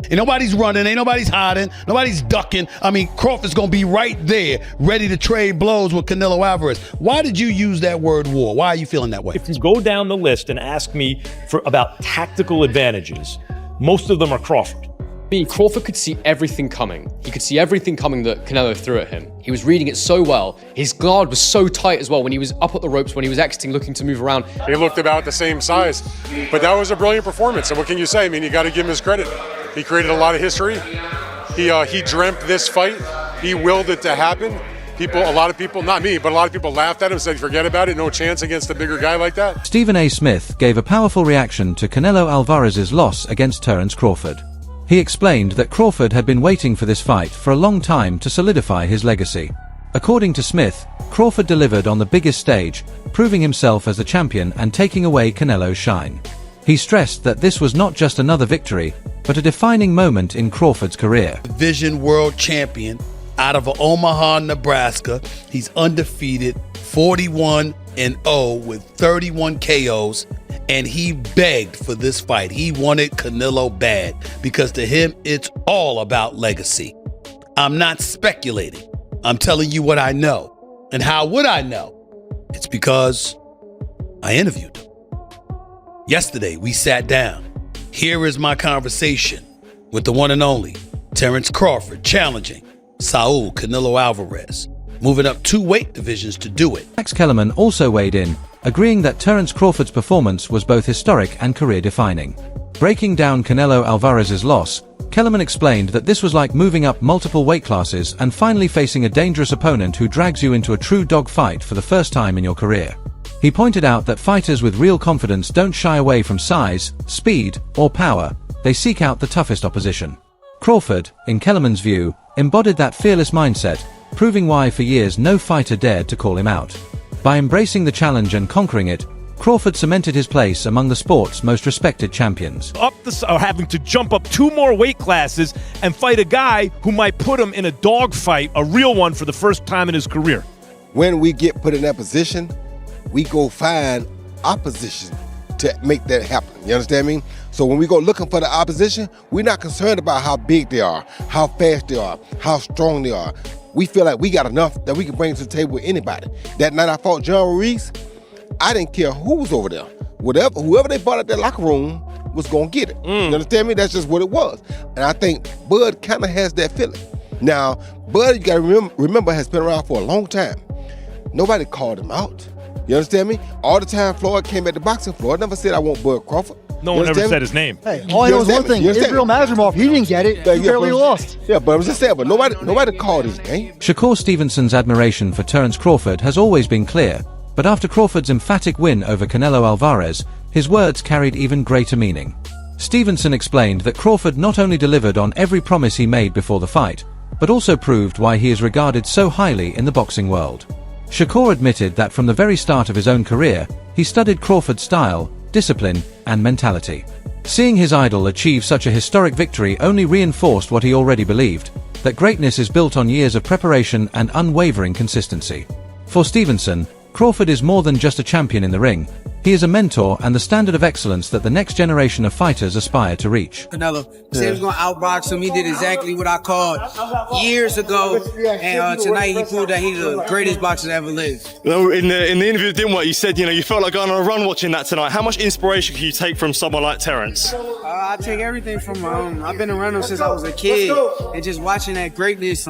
Ain't nobody's running, ain't nobody's hiding, nobody's ducking. I mean, Crawford's gonna be right there, ready to trade blows with Canelo Alvarez. Why did you use that word war? Why are you feeling that way? If you go down the list and ask me about tactical advantages, most of them are Crawford. I mean, Crawford could see everything coming. He could see everything coming that Canelo threw at him. He was reading it so well. His guard was so tight as well when he was up at the ropes, when he was exiting, looking to move around. They looked about the same size. But that was a brilliant performance. And what can you say? I mean, you got to give him his credit. He created a lot of history. He dreamt this fight. He willed it to happen. A lot of people, not me, but a lot of people laughed at him, said, forget about it, no chance against a bigger guy like that. Stephen A. Smith gave a powerful reaction to Canelo Alvarez's loss against Terence Crawford. He explained that Crawford had been waiting for this fight for a long time to solidify his legacy. According to Smith, Crawford delivered on the biggest stage, proving himself as the champion and taking away Canelo's shine. He stressed that this was not just another victory, but a defining moment in Crawford's career. Division world champion out of Omaha, Nebraska. He's undefeated, 41-0 with 31 KOs. And he begged for this fight. He wanted Canelo bad because to him, it's all about legacy. I'm not speculating. I'm telling you what I know. And how would I know? It's because I interviewed him. Yesterday, we sat down. Here is my conversation with the one and only Terence Crawford challenging Saul Canelo Alvarez, moving up 2 weight divisions to do it. Max Kellerman also weighed in, agreeing that Terence Crawford's performance was both historic and career-defining. Breaking down Canelo Alvarez's loss, Kellerman explained that this was like moving up multiple weight classes and finally facing a dangerous opponent who drags you into a true dogfight for the first time in your career. He pointed out that fighters with real confidence don't shy away from size, speed, or power. They seek out the toughest opposition. Crawford, in Kellerman's view, embodied that fearless mindset, proving why for years no fighter dared to call him out. By embracing the challenge and conquering it, Crawford cemented his place among the sport's most respected champions. Having to jump up 2 more weight classes and fight a guy who might put him in a dogfight, a real one, for the first time in his career. When we get put in that position, we go find opposition to make that happen. You understand me? So when we go looking for the opposition, we're not concerned about how big they are, how fast they are, how strong they are. We feel like we got enough that we can bring to the table with anybody. That night I fought John Ruiz, I didn't care who was over there. Whoever they brought out that locker room was going to get it. You understand me? That's just what it was. And I think Bud kind of has that feeling. Now, Bud, you got to remember, has been around for a long time. Nobody called him out. You understand me? All the time Floyd came at the boxing, Floyd never said, I want Bud Crawford. No one ever said his name. Hey, all I know is one thing. Israel Mazrimov, he didn't get it. He barely lost. Yeah, but I was just saying, but nobody called his name. Shakur Stevenson's admiration for Terence Crawford has always been clear, but after Crawford's emphatic win over Canelo Alvarez, his words carried even greater meaning. Stevenson explained that Crawford not only delivered on every promise he made before the fight, but also proved why he is regarded so highly in the boxing world. Shakur admitted that from the very start of his own career, he studied Crawford's style, discipline, and mentality. Seeing his idol achieve such a historic victory only reinforced what he already believed, that greatness is built on years of preparation and unwavering consistency. For Stevenson, Crawford is more than just a champion in the ring. He is a mentor and the standard of excellence that the next generation of fighters aspire to reach. Canelo said he was going to outbox him. He did exactly what I called years ago. And tonight he proved that he's the greatest boxer that ever lived. Well, in the interview that didn't work, you said, you felt like going on a run watching that tonight. How much inspiration can you take from someone like Terence? I take everything from I've been around him since I was a kid. And just watching that greatness.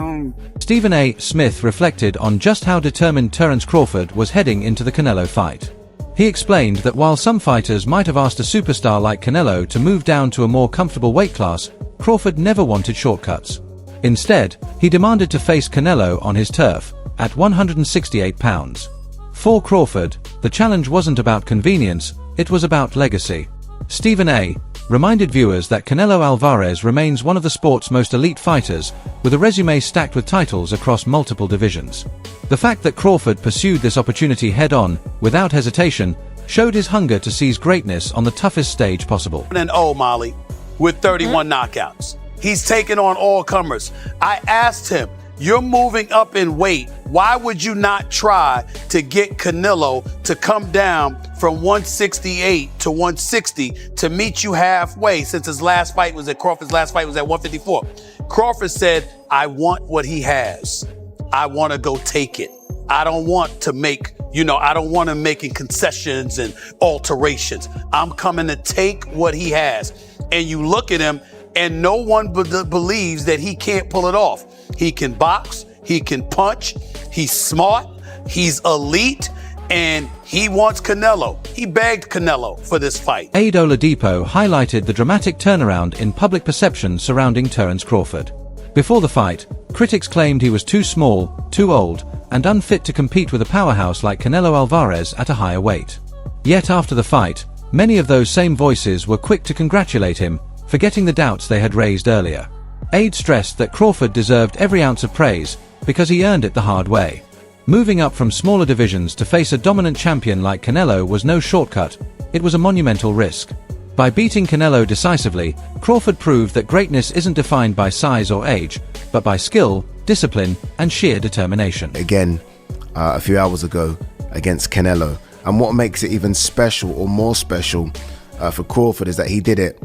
Stephen A. Smith reflected on just how determined Terence Crawford was heading into the Canelo fight. He explained that while some fighters might have asked a superstar like Canelo to move down to a more comfortable weight class, Crawford never wanted shortcuts. Instead, he demanded to face Canelo on his turf, at 168 pounds. For Crawford, the challenge wasn't about convenience, it was about legacy. Stephen A. reminded viewers that Canelo Alvarez remains one of the sport's most elite fighters, with a resume stacked with titles across multiple divisions. The fact that Crawford pursued this opportunity head-on, without hesitation, showed his hunger to seize greatness on the toughest stage possible. And Molly, with 31 knockouts. He's taken on all comers. I asked him, you're moving up in weight. Why would you not try to get Canelo to come down from 168 to 160 to meet you halfway, since Crawford's last fight was at 154. Crawford said, I want what he has. I want to go take it. I don't want to make, I don't want him making concessions and alterations. I'm coming to take what he has. And you look at him, and no one believes that he can't pull it off. He can box, he can punch, he's smart, he's elite, and he wants Canelo. He begged Canelo for this fight. Aid Oladipo highlighted the dramatic turnaround in public perception surrounding Terence Crawford. Before the fight, critics claimed he was too small, too old, and unfit to compete with a powerhouse like Canelo Alvarez at a higher weight. Yet after the fight, many of those same voices were quick to congratulate him, forgetting the doubts they had raised earlier. Aid stressed that Crawford deserved every ounce of praise because he earned it the hard way. Moving up from smaller divisions to face a dominant champion like Canelo was no shortcut. It was a monumental risk. By beating Canelo decisively, Crawford proved that greatness isn't defined by size or age, but by skill, discipline, and sheer determination. Again, a few hours ago against Canelo. And what makes it even special or more special for Crawford is that he did it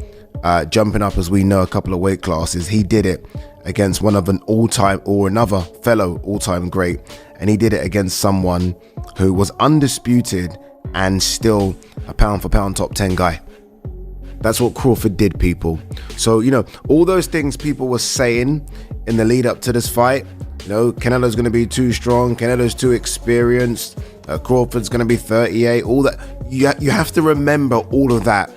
jumping up, as we know, a couple of weight classes. He did it against one of an all-time or another fellow all-time great. And he did it against someone who was undisputed and still a pound-for-pound top 10 guy. That's what Crawford did, people. So, all those things people were saying in the lead up to this fight, Canelo's going to be too strong, Canelo's too experienced, Crawford's going to be 38, all that. You have to remember all of that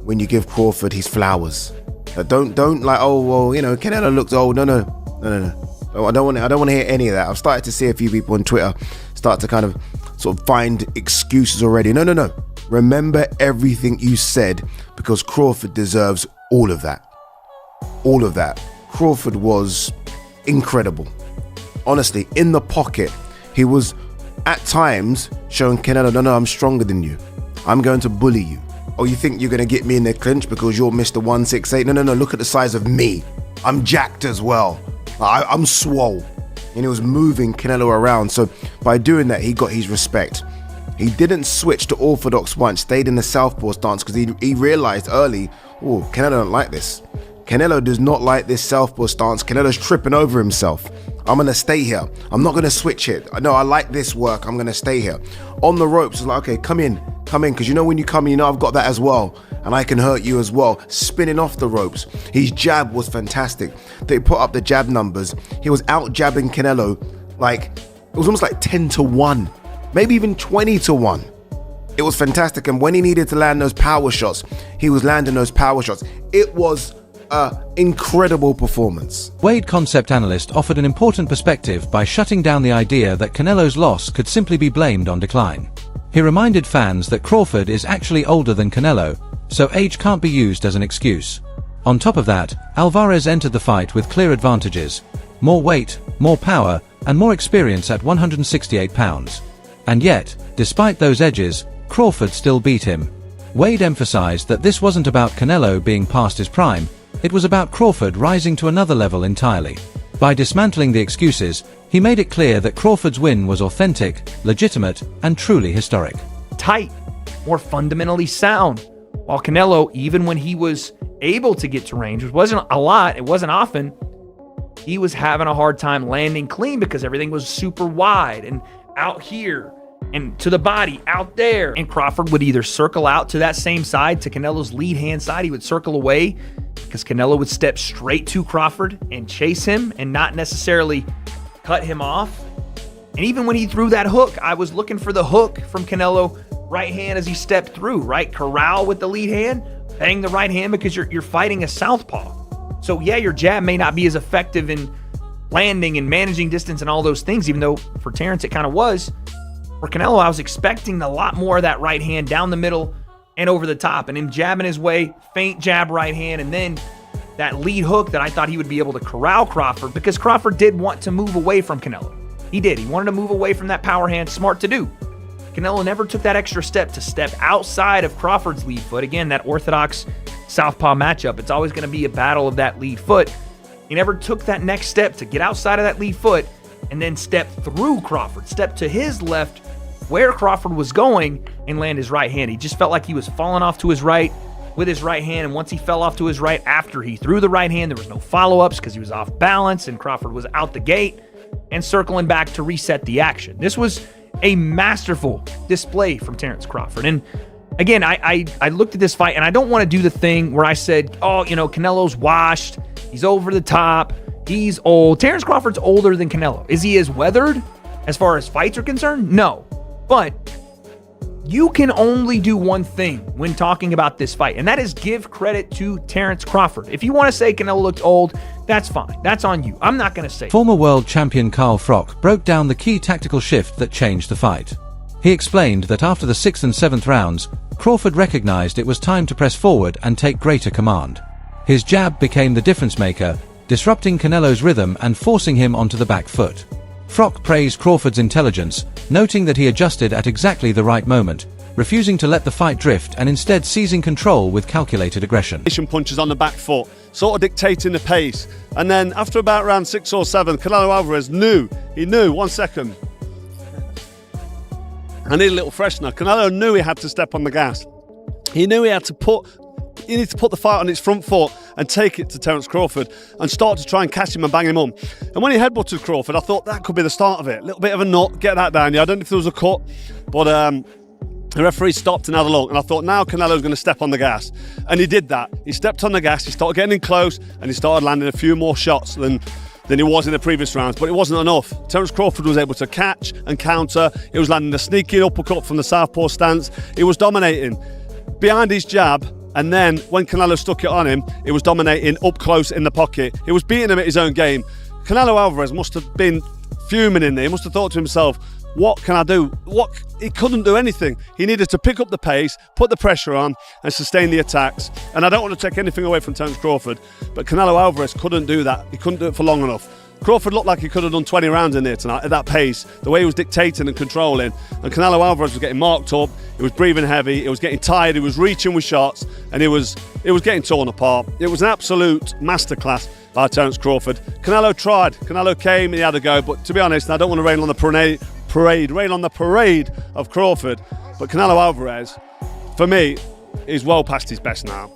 when you give Crawford his flowers. Don't like, oh, well, Canelo looks old. No. I don't want to hear any of that. I've started to see a few people on Twitter start to kind of sort of find excuses already. No. Remember everything you said, because Crawford deserves all of that. All of that. Crawford was incredible. Honestly, in the pocket, he was at times showing Canelo, no, I'm stronger than you. I'm going to bully you. Oh, you think you're going to get me in the clinch because you're Mr. 168? No, look at the size of me. I'm jacked as well. I'm swole. And he was moving Canelo around. So by doing that, he got his respect. He didn't switch to orthodox once, stayed in the southpaw stance because he realized early, oh, Canelo don't like this. Canelo does not like this southpaw stance. Canelo's tripping over himself. I'm going to stay here. I'm not going to switch it. No, I like this work. I'm going to stay here. On the ropes, it's like, okay, come in. Because when you come in, I've got that as well. And I can hurt you as well. Spinning off the ropes. His jab was fantastic. They put up the jab numbers. He was out jabbing Canelo it was almost like 10-1. Maybe even 20-1. It was fantastic. And when he needed to land those power shots, he was landing those power shots. It was an incredible performance. Wade concept analyst offered an important perspective by shutting down the idea that Canelo's loss could simply be blamed on decline. He reminded fans that Crawford is actually older than Canelo, so age can't be used as an excuse. On top of that, Alvarez entered the fight with clear advantages: more weight, more power, and more experience at 168 pounds. And yet, despite those edges, Crawford still beat him. Wade emphasized that this wasn't about Canelo being past his prime, it was about Crawford rising to another level entirely. By dismantling the excuses, he made it clear that Crawford's win was authentic, legitimate, and truly historic. Tight, more fundamentally sound. While Canelo, even when he was able to get to range, which wasn't a lot, it wasn't often, he was having a hard time landing clean because everything was super wide and out here and to the body out there. And Crawford would either circle out to that same side, to Canelo's lead hand side. He would circle away because Canelo would step straight to Crawford and chase him and not necessarily cut him off. And even when he threw that hook, I was looking for the hook from Canelo right hand as he stepped through, right? Corral with the lead hand, bang the right hand because you're fighting a southpaw. So yeah, your jab may not be as effective in landing and managing distance and all those things, even though for Terence it kind of was. For Canelo, I was expecting a lot more of that right hand down the middle and over the top, and him jabbing his way, feint jab right hand, and then that lead hook that I thought he would be able to corral Crawford, because Crawford did want to move away from Canelo. He did. He wanted to move away from that power hand. Smart to do. Canelo never took that extra step to step outside of Crawford's lead foot. Again, that orthodox southpaw matchup. It's always going to be a battle of that lead foot. He never took that next step to get outside of that lead foot and then step through Crawford, step to his left where Crawford was going and land his right hand. He just felt like he was falling off to his right with his right hand, and once he fell off to his right after he threw the right hand, there was no follow-ups because he was off balance, and Crawford was out the gate and circling back to reset the action. This was a masterful display from Terence Crawford. And again, I looked at this fight, and I don't want to do the thing where I said, oh, Canelo's washed, he's over the top, he's old. Terence Crawford's older than Canelo. Is he as weathered as far as fights are concerned? No. But you can only do one thing when talking about this fight, and that is give credit to Terence Crawford. If you want to say Canelo looked old, that's fine. That's on you. I'm not going to say. Former world champion Carl Froch broke down the key tactical shift that changed the fight. He explained that after the 6th and 7th rounds, Crawford recognized it was time to press forward and take greater command. His jab became the difference maker, disrupting Canelo's rhythm and forcing him onto the back foot. Froch praised Crawford's intelligence, noting that he adjusted at exactly the right moment, refusing to let the fight drift and instead seizing control with calculated aggression. Punches on the back foot, sort of dictating the pace. And then after about round 6 or 7, Canelo Alvarez knew, 1 second. I need a little freshener. Canelo knew he had to step on the gas. He knew he needed to put the fight on its front foot and take it to Terence Crawford and start to try and catch him and bang him on. And when he headbutted Crawford, I thought that could be the start of it. A little bit of a nut, get that down. Yeah, I don't know if there was a cut, but the referee stopped and had a look, and I thought now Canelo's going to step on the gas. And he did that. He stepped on the gas, he started getting in close, and he started landing a few more shots than he was in the previous rounds, but it wasn't enough. Terence Crawford was able to catch and counter. He was landing a sneaky uppercut from the southpaw stance. He was dominating behind his jab, and then when Canelo stuck it on him, he was dominating up close in the pocket. He was beating him at his own game. Canelo Alvarez must have been fuming in there. He must have thought to himself, what can I do? He couldn't do anything. He needed to pick up the pace, put the pressure on, and sustain the attacks. And I don't want to take anything away from Terence Crawford, but Canelo Alvarez couldn't do that. He couldn't do it for long enough. Crawford looked like he could have done 20 rounds in there tonight at that pace, the way he was dictating and controlling. And Canelo Alvarez was getting marked up, he was breathing heavy, he was getting tired, he was reaching with shots, and he was getting torn apart. It was an absolute masterclass by Terence Crawford. Canelo tried, Canelo came and he had a go, but to be honest, I don't want to rain on the parade of Crawford, but Canelo Alvarez, for me, is well past his best now.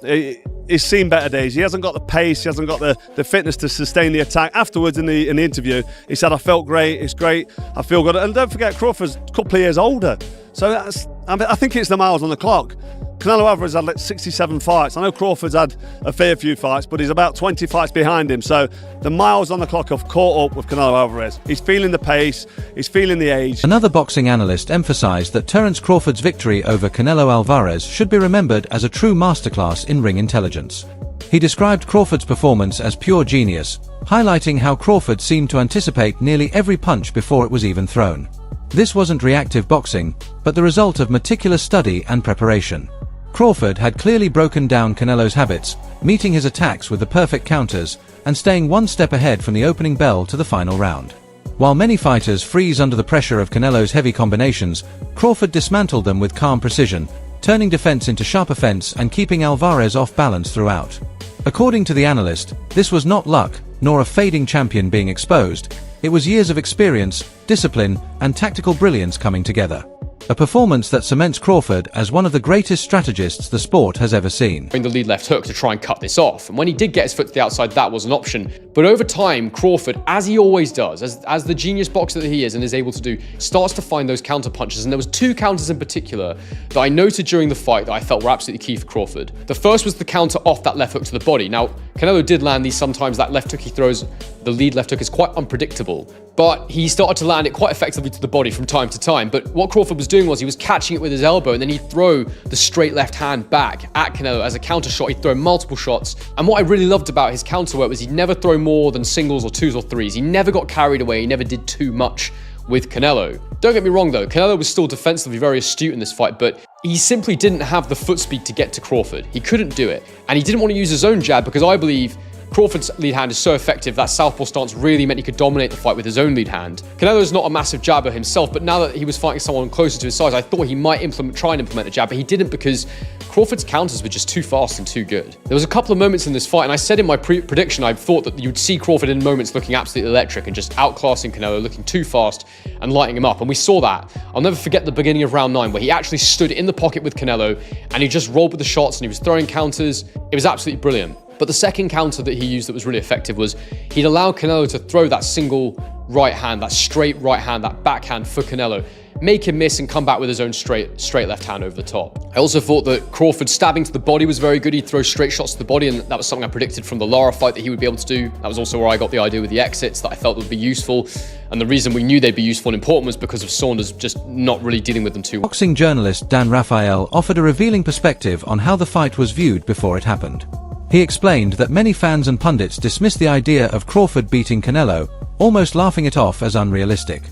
He's seen better days. He hasn't got the pace, he hasn't got the fitness to sustain the attack. Afterwards in the interview, he said, I felt great, it's great, I feel good. And don't forget, Crawford's a couple of years older. So I think it's the miles on the clock. Canelo Alvarez had like 67 fights. I know Crawford's had a fair few fights, but he's about 20 fights behind him. So the miles on the clock have caught up with Canelo Alvarez. He's feeling the pace, he's feeling the age. Another boxing analyst emphasized that Terence Crawford's victory over Canelo Alvarez should be remembered as a true masterclass in ring intelligence. He described Crawford's performance as pure genius, highlighting how Crawford seemed to anticipate nearly every punch before it was even thrown. This wasn't reactive boxing, but the result of meticulous study and preparation. Crawford had clearly broken down Canelo's habits, meeting his attacks with the perfect counters and staying one step ahead from the opening bell to the final round. While many fighters freeze under the pressure of Canelo's heavy combinations, Crawford dismantled them with calm precision, turning defense into sharp offense and keeping Alvarez off balance throughout. According to the analyst, this was not luck, nor a fading champion being exposed. It was years of experience, discipline, and tactical brilliance coming together. A performance that cements Crawford as one of the greatest strategists the sport has ever seen. The lead left hook to try and cut this off, and when he did get his foot to the outside, that was an option. But over time, Crawford, as he always does, as the genius boxer that he is and is able to do, starts to find those counter punches. And there was two counters in particular that I noted during the fight that I felt were absolutely key for Crawford. The first was the counter off that left hook to the body. Now, Canelo did land these sometimes. That left hook he throws, the lead left hook, is quite unpredictable, but he started to land it quite effectively to the body from time to time. But what Crawford was doing was he was catching it with his elbow, and then he'd throw the straight left hand back at Canelo as a counter shot. He'd throw multiple shots, and what I really loved about his counter work was he'd never throw more than singles or twos or threes. He never got carried away, he never did too much with Canelo. Don't get me wrong though, Canelo was still defensively very astute in this fight, but he simply didn't have the foot speed to get to Crawford. He couldn't do it, and he didn't want to use his own jab because I believe Crawford's lead hand is so effective that southpaw stance really meant he could dominate the fight with his own lead hand. Canelo's not a massive jabber himself, but now that he was fighting someone closer to his size, I thought he might try and implement a jab, but he didn't because Crawford's counters were just too fast and too good. There was a couple of moments in this fight, and I said in my prediction I thought that you'd see Crawford in moments looking absolutely electric and just outclassing Canelo, looking too fast and lighting him up, and we saw that. I'll never forget the beginning of round 9 where he actually stood in the pocket with Canelo and he just rolled with the shots and he was throwing counters. It was absolutely brilliant. But the second counter that he used that was really effective was he'd allow Canelo to throw that single right hand, that straight right hand, that backhand for Canelo, make him miss and come back with his own straight left hand over the top. I also thought that Crawford stabbing to the body was very good. He'd throw straight shots to the body, and that was something I predicted from the Lara fight that he would be able to do. That was also where I got the idea with the exits that I felt would be useful. And the reason we knew they'd be useful and important was because of Saunders just not really dealing with them too well. Boxing journalist Dan Raphael offered a revealing perspective on how the fight was viewed before it happened. He explained that many fans and pundits dismissed the idea of Crawford beating Canelo, almost laughing it off as unrealistic.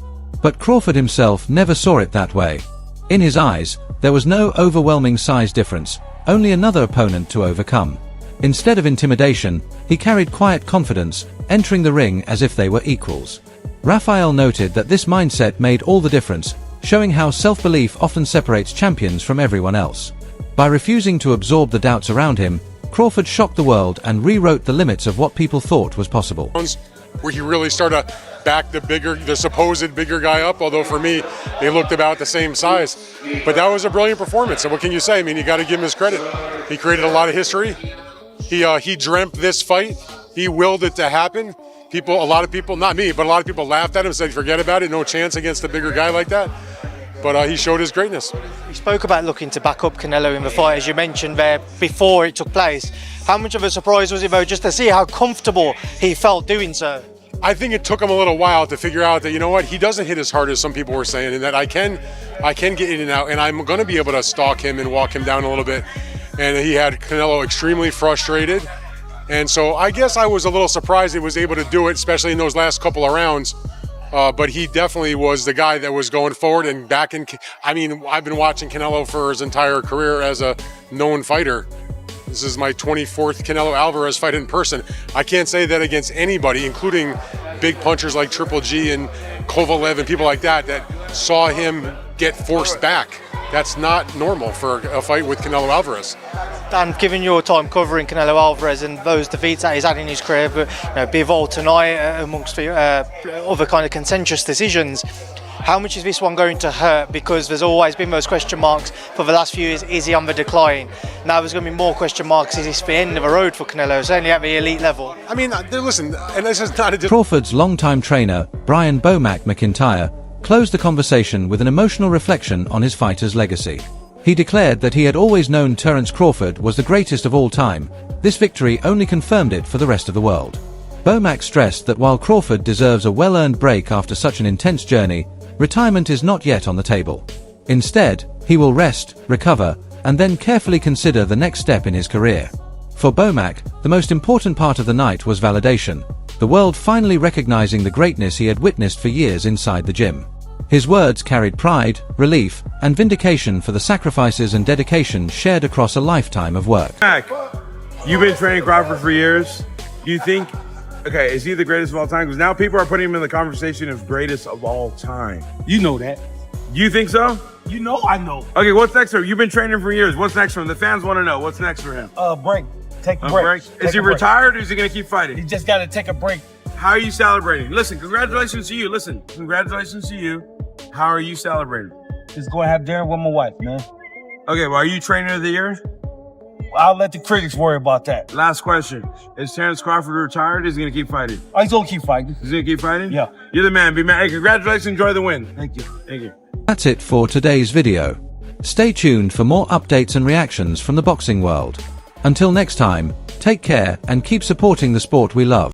But Crawford himself never saw it that way. In his eyes, there was no overwhelming size difference, only another opponent to overcome. Instead of intimidation, he carried quiet confidence, entering the ring as if they were equals. Raphael noted that this mindset made all the difference, showing how self-belief often separates champions from everyone else. By refusing to absorb the doubts around him, Crawford shocked the world and rewrote the limits of what people thought was possible. Where he really started to back the supposed bigger guy up, although for me, they looked about the same size. But that was a brilliant performance, and what can you say? I mean, you got to give him his credit. He created a lot of history. He dreamt this fight. He willed it to happen. A lot of people, not me, but a lot of people laughed at him, said, forget about it, no chance against a bigger guy like that. But he showed his greatness. He spoke about looking to back up Canelo in the fight, as you mentioned there, before it took place. How much of a surprise was it, though, just to see how comfortable he felt doing so? I think it took him a little while to figure out that, you know what, he doesn't hit as hard as some people were saying, and that I can get in and out, and I'm going to be able to stalk him and walk him down a little bit. And he had Canelo extremely frustrated. And so I guess I was a little surprised he was able to do it, especially in those last couple of rounds. But he definitely was the guy that was going forward and back in. I mean, I've been watching Canelo for his entire career as a known fighter. This is my 24th Canelo Alvarez fight in person. I can't say that against anybody, including big punchers like Triple G and Kovalev and people like that saw him get forced back. That's not normal for a fight with Canelo Alvarez. Dan, given your time covering Canelo Alvarez and those defeats that he's had in his career, but Bivol tonight amongst other kind of contentious decisions, how much is this one going to hurt? Because there's always been those question marks for the last few years. Is he on the decline? Now there's going to be more question marks. Is this the end of the road for Canelo, certainly at the elite level? I mean, listen, and this is not a... Crawford's longtime trainer, Brian Bomac McIntyre, closed the conversation with an emotional reflection on his fighter's legacy. He declared that he had always known Terence Crawford was the greatest of all time. This victory only confirmed it for the rest of the world. Bomac stressed that while Crawford deserves a well-earned break after such an intense journey, retirement is not yet on the table. Instead, he will rest, recover, and then carefully consider the next step in his career. For Bomac, the most important part of the night was validation, the world finally recognizing the greatness he had witnessed for years inside the gym. His words carried pride, relief, and vindication for the sacrifices and dedication shared across a lifetime of work. Mac, you've been training Crawford for years. Do you think, okay, is he the greatest of all time? Because now people are putting him in the conversation of greatest of all time. You know that. You think so? You know I know. Okay, what's next for him? You've been training for years. What's next for him? The fans want to know. What's next for him? Break. Take a break. Is he retired or is he going to keep fighting? He just got to take a break. How are you celebrating? Listen, congratulations to you. Listen, congratulations to you. How are you celebrating? Just go and have dinner with my wife, man. Okay, well, are you trainer of the year? I'll let the critics worry about that. Last question. Is Terence Crawford retired or is he going to keep fighting? Oh, he's going to keep fighting. He's going to keep fighting? Yeah. You're the man. Be man. Hey, congratulations. Enjoy the win. Thank you. Thank you. That's it for today's video. Stay tuned for more updates and reactions from the boxing world. Until next time, take care and keep supporting the sport we love.